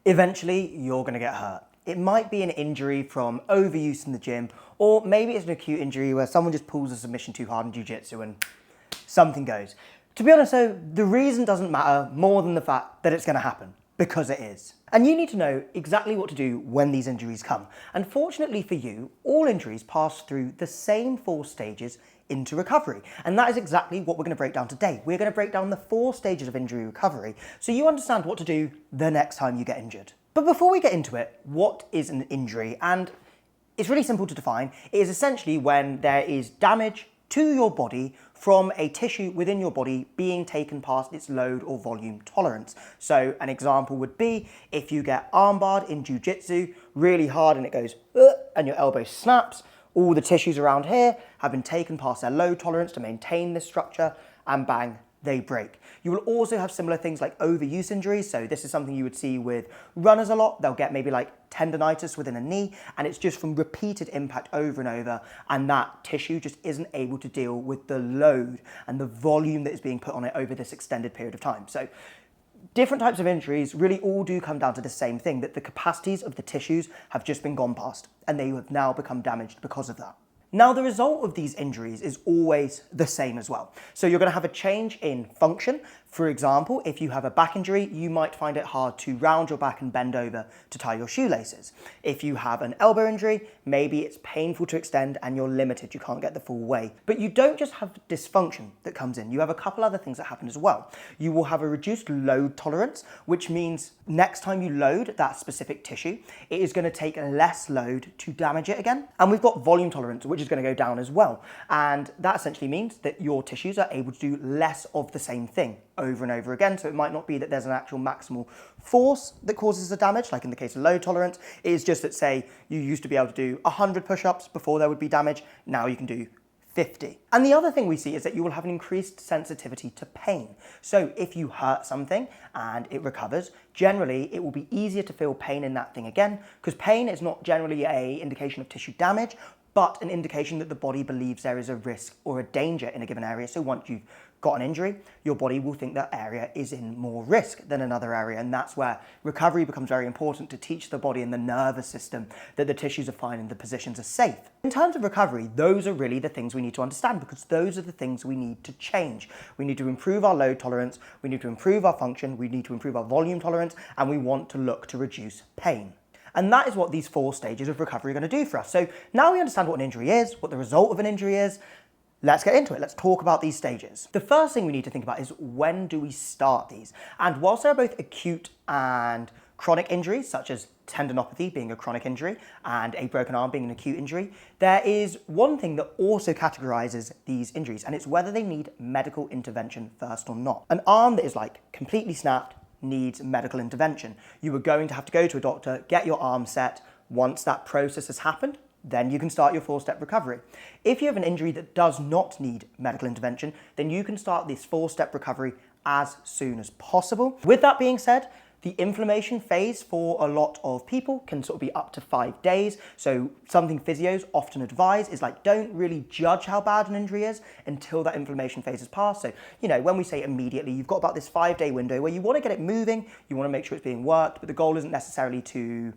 Eventually, you're going to get hurt. It might be an injury from overuse in the gym, or maybe it's an acute injury where someone just pulls a submission too hard in jiu-jitsu and something goes. To be honest though, the reason doesn't matter more than the fact that it's going to happen, because it is. And you need to know exactly what to do when these injuries come. And fortunately for you, all injuries pass through the same 4 stages into recovery. And that is exactly what we're going to break down today. We're going to break down the 4 stages of injury recovery so you understand what to do the next time you get injured. But before we get into it, what is an injury? And it's really simple to define. It is essentially when there is damage to your body from a tissue within your body being taken past its load or volume tolerance. So an example would be if you get armbarred in jiu-jitsu really hard and it goes and your elbow snaps, all the tissues around here have been taken past their load tolerance to maintain this structure, and bang, they break. You will also have similar things like overuse injuries. So this is something you would see with runners a lot. They'll get maybe like tendonitis within a knee, and it's just from repeated impact over and over, and that tissue just isn't able to deal with the load and the volume that is being put on it over this extended period of time. So different types of injuries really all do come down to the same thing, that the capacities of the tissues have just been gone past, and they have now become damaged because of that. Now, the result of these injuries is always the same as well. So you're going to have a change in function. For example, if you have a back injury, you might find it hard to round your back and bend over to tie your shoelaces. If you have an elbow injury, maybe it's painful to extend and you're limited, you can't get the full way. But you don't just have dysfunction that comes in, you have a couple other things that happen as well. You will have a reduced load tolerance, which means next time you load that specific tissue, it is going to take less load to damage it again. And we've got volume tolerance, which is going to go down as well. And that essentially means that your tissues are able to do less of the same thing over and over again. So it might not be that there's an actual maximal force that causes the damage, like in the case of load tolerance. It is just that, say, you used to be able to do 100 push-ups before there would be damage. Now you can do 50. And the other thing we see is that you will have an increased sensitivity to pain. So if you hurt something and it recovers, generally it will be easier to feel pain in that thing again, because pain is not generally an indication of tissue damage, but an indication that the body believes there is a risk or a danger in a given area. So once you've got an injury, your body will think that area is in more risk than another area. And that's where recovery becomes very important, to teach the body and the nervous system that the tissues are fine and the positions are safe. In terms of recovery, those are really the things we need to understand, because those are the things we need to change. We need to improve our load tolerance, we need to improve our function, we need to improve our volume tolerance, and we want to look to reduce pain. And that is what these 4 stages of recovery are going to do for us. So now we understand what an injury is, what the result of an injury is. Let's get into it. Let's talk about these stages. The first thing we need to think about is, when do we start these? And whilst there are both acute and chronic injuries, such as tendinopathy being a chronic injury and a broken arm being an acute injury, there is one thing that also categorizes these injuries, and it's whether they need medical intervention first or not. An arm that is like completely snapped needs medical intervention. You are going to have to go to a doctor, get your arm set. Once that process has happened, then you can start your 4-step recovery. If you have an injury that does not need medical intervention, then you can start this 4-step recovery as soon as possible. With that being said, the inflammation phase for a lot of people can sort of be up to 5 days. So something physios often advise is like, don't really judge how bad an injury is until that inflammation phase has passed. So, you know, when we say immediately, you've got about this 5-day window where you want to get it moving, you want to make sure it's being worked, but the goal isn't necessarily to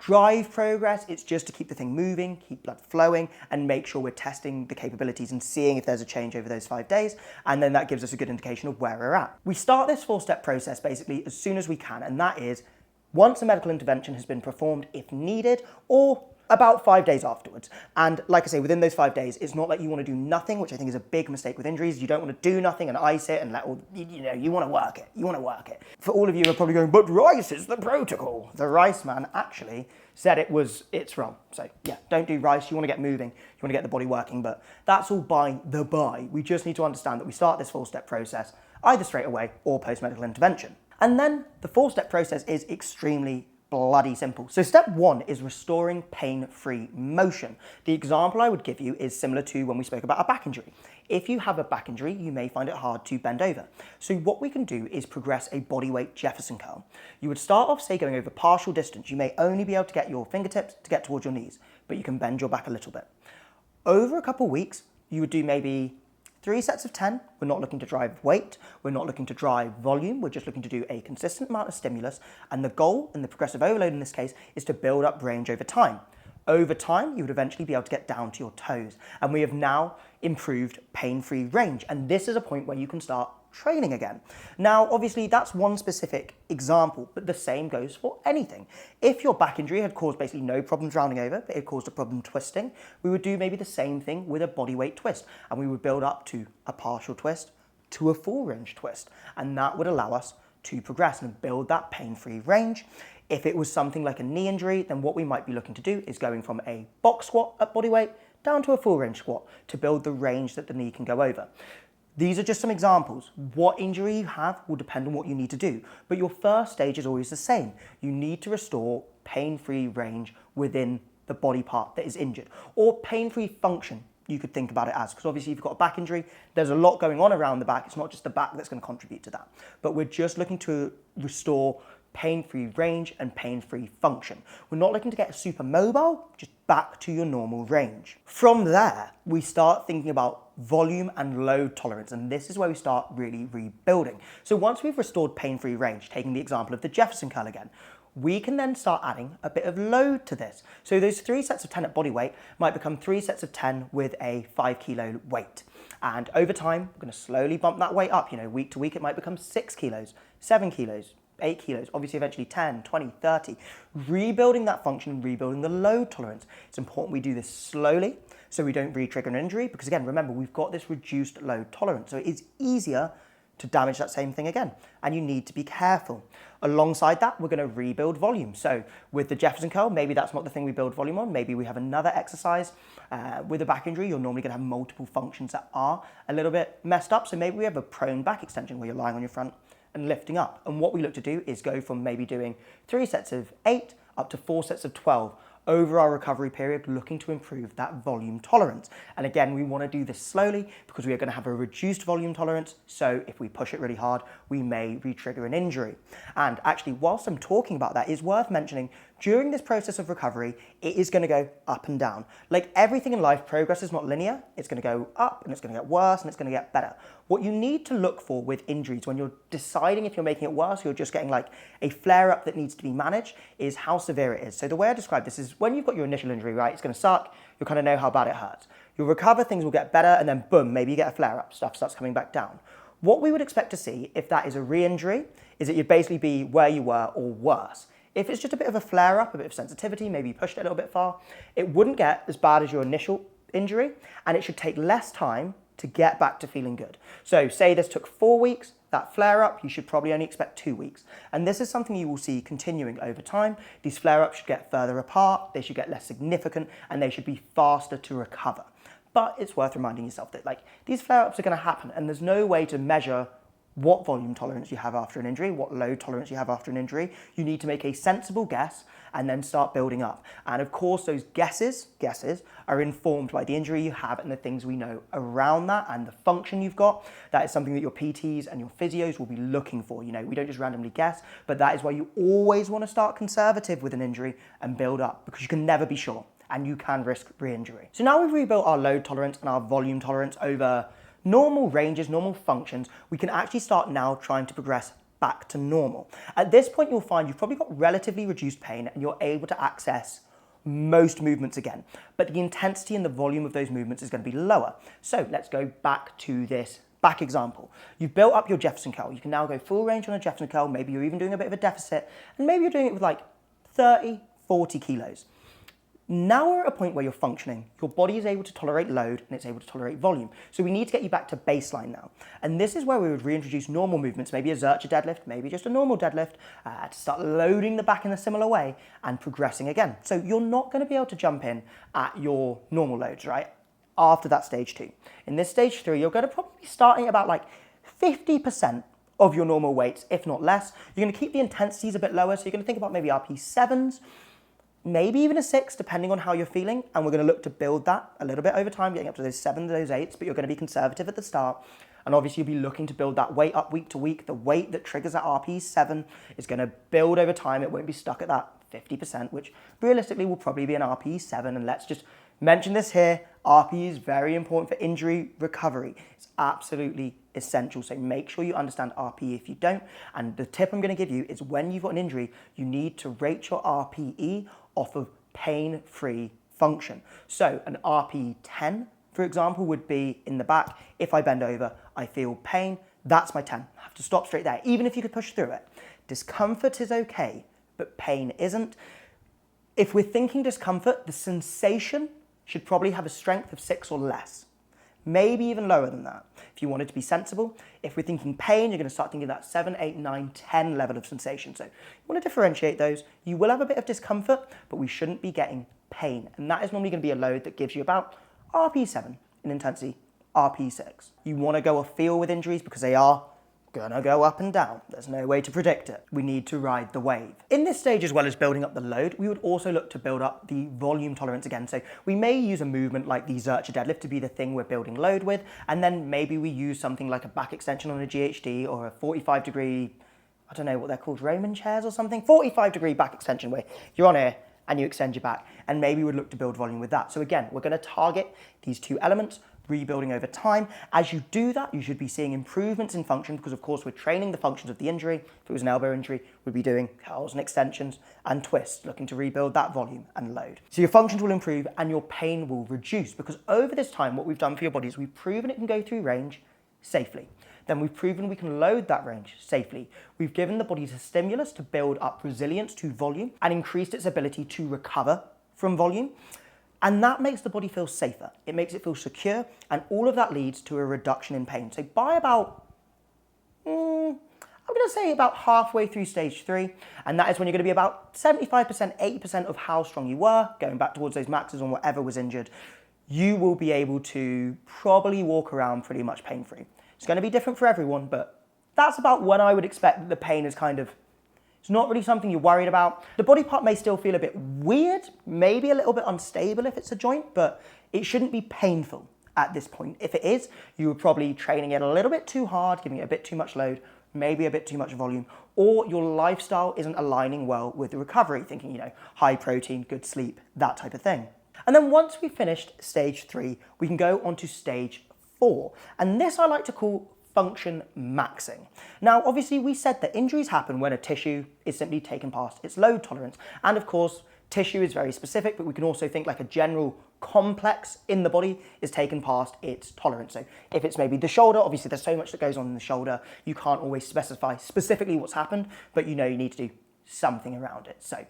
drive progress, it's just to keep the thing moving, keep blood flowing, and make sure we're testing the capabilities and seeing if there's a change over those 5 days, and then that gives us a good indication of where we're at. We start this 4-step process basically as soon as we can, and that is once a medical intervention has been performed if needed, or about 5 days afterwards. And like I say, within those 5 days, it's not like you want to do nothing, which I think is a big mistake with injuries. You don't want to do nothing and ice it and let all, you want to work it. You want to work it. For all of you who are probably going, but rice is the protocol. The rice man actually said it's wrong. So yeah, don't do rice. You want to get moving. You want to get the body working, but that's all by the by. We just need to understand that we start this 4-step process either straight away or post-medical intervention. And then the 4-step process is extremely bloody simple. So step 1 is restoring pain-free motion. The example I would give you is similar to when we spoke about a back injury. If you have a back injury, you may find it hard to bend over. So what we can do is progress a bodyweight Jefferson curl. You would start off, say, going over partial distance. You may only be able to get your fingertips to get towards your knees, but you can bend your back a little bit. Over a couple of weeks, you would do maybe 3 sets of 10, we're not looking to drive weight, we're not looking to drive volume, we're just looking to do a consistent amount of stimulus, and the goal in the progressive overload in this case is to build up range over time. Over time, you would eventually be able to get down to your toes, and we have now improved pain-free range, and this is a point where you can start training again. Now, obviously, that's one specific example, but the same goes for anything. If your back injury had caused basically no problems rounding over, but it caused a problem twisting, we would do maybe the same thing with a bodyweight twist, and we would build up to a partial twist to a full range twist, and that would allow us to progress and build that pain-free range. If it was something like a knee injury, then what we might be looking to do is going from a box squat at bodyweight down to a full range squat to build the range that the knee can go over. These are just some examples. What injury you have will depend on what you need to do, but your first stage is always the same. You need to restore pain-free range within the body part that is injured, or pain-free function, you could think about it as, because obviously if you've got a back injury, there's a lot going on around the back. It's not just the back that's going to contribute to that, but we're just looking to restore pain-free range and pain-free function. We're not looking to get super mobile, just back to your normal range. From there, we start thinking about volume and load tolerance, and this is where we start really rebuilding. So once we've restored pain-free range, taking the example of the Jefferson curl again, we can then start adding a bit of load to this. So those 3 sets of 10 at body weight might become 3 sets of 10 with a 5 kilo weight. And over time, we're going to slowly bump that weight up. Week to week, it might become 6 kilos, 7 kilos, 8 kilos, obviously eventually 10, 20, 30. Rebuilding that function, rebuilding the load tolerance. It's important we do this slowly so we don't re-trigger an injury, because again, remember, we've got this reduced load tolerance, so it is easier to damage that same thing again, and you need to be careful. Alongside that, we're going to rebuild volume. So with the Jefferson curl, maybe that's not the thing we build volume on. Maybe we have another exercise. With a back injury, you're normally going to have multiple functions that are a little bit messed up. So maybe we have a prone back extension where you're lying on your front and lifting up. And what we look to do is go from maybe doing 3 sets of 8 up to 4 sets of 12 over our recovery period, looking to improve that volume tolerance. And again, we want to do this slowly because we are going to have a reduced volume tolerance. So if we push it really hard, we may re-trigger an injury. And actually, whilst I'm talking about that, it's worth mentioning during this process of recovery, it is going to go up and down. Like everything in life, progress is not linear. It's going to go up and it's going to get worse and it's going to get better. What you need to look for with injuries when you're deciding if you're making it worse, you're just getting like a flare-up that needs to be managed, is how severe it is. So the way I describe this is when you've got your initial injury, right, it's going to suck. You'll kind of know how bad it hurts. You'll recover, things will get better, and then boom, maybe you get a flare-up, stuff starts coming back down. What we would expect to see if that is a re-injury is that you'd basically be where you were or worse. If it's just a bit of a flare-up, a bit of sensitivity, maybe you pushed it a little bit far, it wouldn't get as bad as your initial injury, and it should take less time to get back to feeling good. So say this took 4 weeks, that flare-up, you should probably only expect 2 weeks. And this is something you will see continuing over time. These flare-ups should get further apart, they should get less significant, and they should be faster to recover. But it's worth reminding yourself that these flare-ups are going to happen, and there's no way to measure what volume tolerance you have after an injury, what load tolerance you have after an injury. You need to make a sensible guess and then start building up. And of course, those guesses are informed by the injury you have and the things we know around that and the function you've got. That is something that your PTs and your physios will be looking for. We don't just randomly guess, but that is why you always want to start conservative with an injury and build up, because you can never be sure and you can risk re-injury. So now we've rebuilt our load tolerance and our volume tolerance over normal ranges, normal functions, we can actually start now trying to progress back to normal. At this point, you'll find you've probably got relatively reduced pain and you're able to access most movements again, but the intensity and the volume of those movements is going to be lower. So let's go back to this back example. You've built up your Jefferson curl. You can now go full range on a Jefferson curl. Maybe you're even doing a bit of a deficit, and maybe you're doing it with like 30, 40 kilos. Now we're at a point where you're functioning. Your body is able to tolerate load and it's able to tolerate volume. So we need to get you back to baseline now. And this is where we would reintroduce normal movements, maybe a Zercher deadlift, maybe just a normal deadlift, to start loading the back in a similar way and progressing again. So you're not going to be able to jump in at your normal loads, right? After that stage 2. In this stage 3, you're going to probably be starting about like 50% of your normal weights, if not less. You're going to keep the intensities a bit lower. So you're going to think about maybe RP7s, maybe even a 6, depending on how you're feeling. And we're going to look to build that a little bit over time, getting up to those 7, those 8s, but you're going to be conservative at the start. And obviously you'll be looking to build that weight up week to week. The weight that triggers that RP7 is going to build over time. It won't be stuck at that 50%, which realistically will probably be an RP7. And let's just mention this here. RPE is very important for injury recovery. It's absolutely essential. So make sure you understand RPE if you don't. And the tip I'm going to give you is when you've got an injury, you need to rate your RPE off of pain-free function. So an RPE 10, for example, would be in the back. If I bend over, I feel pain. That's my 10. I have to stop straight there, even if you could push through it. Discomfort is okay, but pain isn't. If we're thinking discomfort, the sensation should probably have a strength of 6 or less. Maybe even lower than that, if you want it to be sensible. If we're thinking pain, you're going to start thinking that 7, 8, 9, 10 level of sensation. So you want to differentiate those. You will have a bit of discomfort, but we shouldn't be getting pain. And that is normally going to be a load that gives you about RP 7 in intensity, RP 6. You want to go off feel with injuries because they are going to go up and down. There's no way to predict it. We need to ride the wave. In this stage, as well as building up the load, we would also look to build up the volume tolerance again. So we may use a movement like the Zercher deadlift to be the thing we're building load with, and then maybe we use something like a back extension on a GHD or a 45-degree, I don't know what they're called, Roman chairs or something, 45-degree back extension where you're on here and you extend your back, and maybe we'd look to build volume with that. So again, we're going to target these two elements, rebuilding over time. As you do that, you should be seeing improvements in function because, of course, we're training the functions of the injury. If it was an elbow injury, we'd be doing curls and extensions and twists, looking to rebuild that volume and load. So your functions will improve and your pain will reduce because over this time, what we've done for your body is we've proven it can go through range safely. Then we've proven we can load that range safely. We've given the body a stimulus to build up resilience to volume and increased its ability to recover from volume. And that makes the body feel safer. It makes it feel secure, and all of that leads to a reduction in pain. So by about, I'm going to say about halfway through stage 3, and that is when you're going to be about 75%, 80% of how strong you were, going back towards those maxes on whatever was injured, you will be able to probably walk around pretty much pain-free. It's going to be different for everyone, but that's about when I would expect that the pain is kind of, it's not really something you're worried about. The body part may still feel a bit weird, maybe a little bit unstable if it's a joint, but it shouldn't be painful at this point. If it is, you were probably training it a little bit too hard, giving it a bit too much load, maybe a bit too much volume, or your lifestyle isn't aligning well with the recovery, thinking, high protein, good sleep, that type of thing. And then once we've finished stage 3, we can go on to stage 4. And this I like to call function maxing. Now, obviously, we said that injuries happen when a tissue is simply taken past its load tolerance. And of course, tissue is very specific, but we can also think like a general complex in the body is taken past its tolerance. So if it's maybe the shoulder, obviously there's so much that goes on in the shoulder, you can't always specify specifically what's happened, but you need to do something around it. So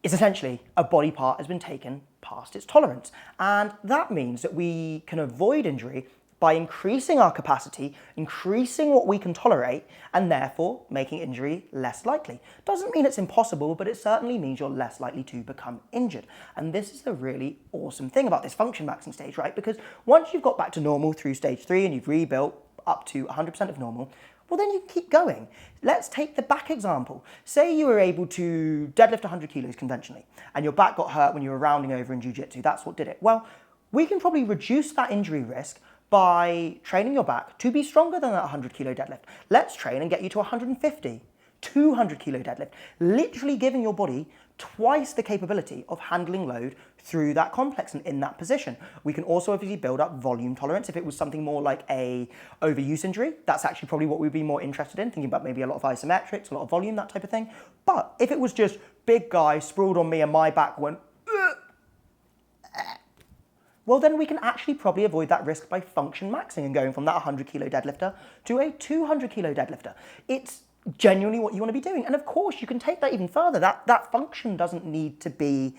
it's essentially a body part has been taken past its tolerance. And that means that we can avoid injury by increasing our capacity, increasing what we can tolerate, and therefore making injury less likely. Doesn't mean it's impossible, but it certainly means you're less likely to become injured. And this is the really awesome thing about this function maxing stage, right? Because once you've got back to normal through stage 3 and you've rebuilt up to 100% of normal, well, then you can keep going. Let's take the back example. Say you were able to deadlift 100 kilos conventionally, and your back got hurt when you were rounding over in jiu-jitsu. That's what did it. Well, we can probably reduce that injury risk by training your back to be stronger than that 100 kilo deadlift. Let's train and get you to 150, 200 kilo deadlift, literally giving your body twice the capability of handling load through that complex and in that position. We can also obviously build up volume tolerance. If it was something more like a overuse injury, that's actually probably what we'd be more interested in, thinking about maybe a lot of isometrics, a lot of volume, that type of thing. But if it was just big guy sprawled on me and my back went, well, then we can actually probably avoid that risk by function maxing and going from that 100 kilo deadlifter to a 200 kilo deadlifter. It's genuinely what you want to be doing. And of course, you can take that even further. That function doesn't need to be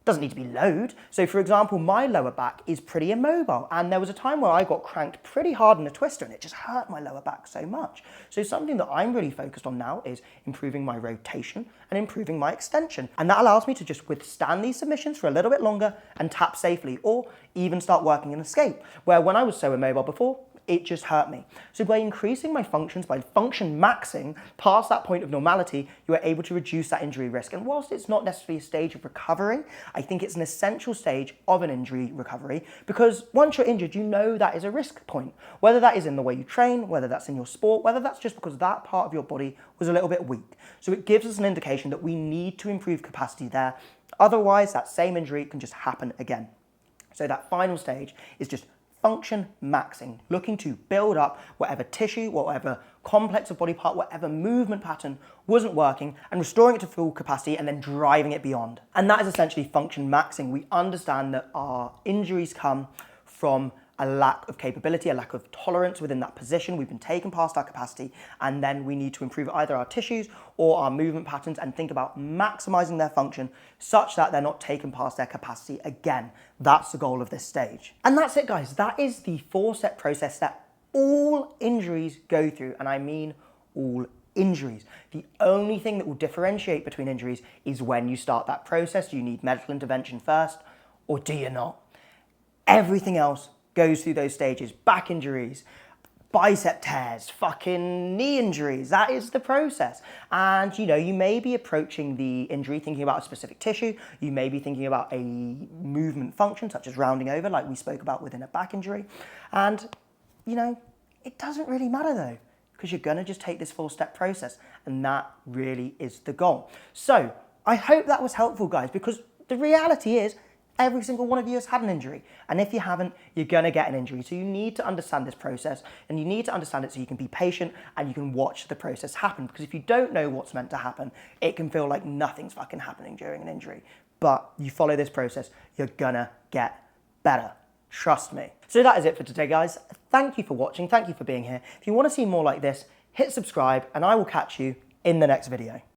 load. So for example, my lower back is pretty immobile. And there was a time where I got cranked pretty hard in a twister and it just hurt my lower back so much. So something that I'm really focused on now is improving my rotation and improving my extension. And that allows me to just withstand these submissions for a little bit longer and tap safely, or even start working an escape, where when I was so immobile before, it just hurt me. So by increasing my functions, by function maxing past that point of normality, you are able to reduce that injury risk. And whilst it's not necessarily a stage of recovering, I think it's an essential stage of an injury recovery, because once you're injured, you know that is a risk point. Whether that is in the way you train, whether that's in your sport, whether that's just because that part of your body was a little bit weak. So it gives us an indication that we need to improve capacity there. Otherwise, that same injury can just happen again. So that final stage is just function maxing, looking to build up whatever tissue, whatever complex of body part, whatever movement pattern wasn't working and restoring it to full capacity and then driving it beyond. And that is essentially function maxing. We understand that our injuries come from a lack of capability, a lack of tolerance within that position. We've been taken past our capacity, and then we need to improve either our tissues or our movement patterns and think about maximizing their function such that they're not taken past their capacity again. That's the goal of this stage. And that's it, guys. That is the 4-step process that all injuries go through, and I mean all injuries. The only thing that will differentiate between injuries is when you start that process. Do you need medical intervention first, or do you not? Everything else goes through those stages. Back injuries, bicep tears, fucking knee injuries. That is the process. And you may be approaching the injury thinking about a specific tissue. You may be thinking about a movement function such as rounding over, like we spoke about within a back injury. And it doesn't really matter though, because you're gonna just take this 4-step process, and that really is the goal. So I hope that was helpful, guys, because the reality is every single one of you has had an injury. And if you haven't, you're gonna get an injury. So you need to understand this process, and you need to understand it so you can be patient and you can watch the process happen. Because if you don't know what's meant to happen, it can feel like nothing's fucking happening during an injury. But you follow this process, you're gonna get better. Trust me. So that is it for today, guys. Thank you for watching. Thank you for being here. If you wanna see more like this, hit subscribe, and I will catch you in the next video.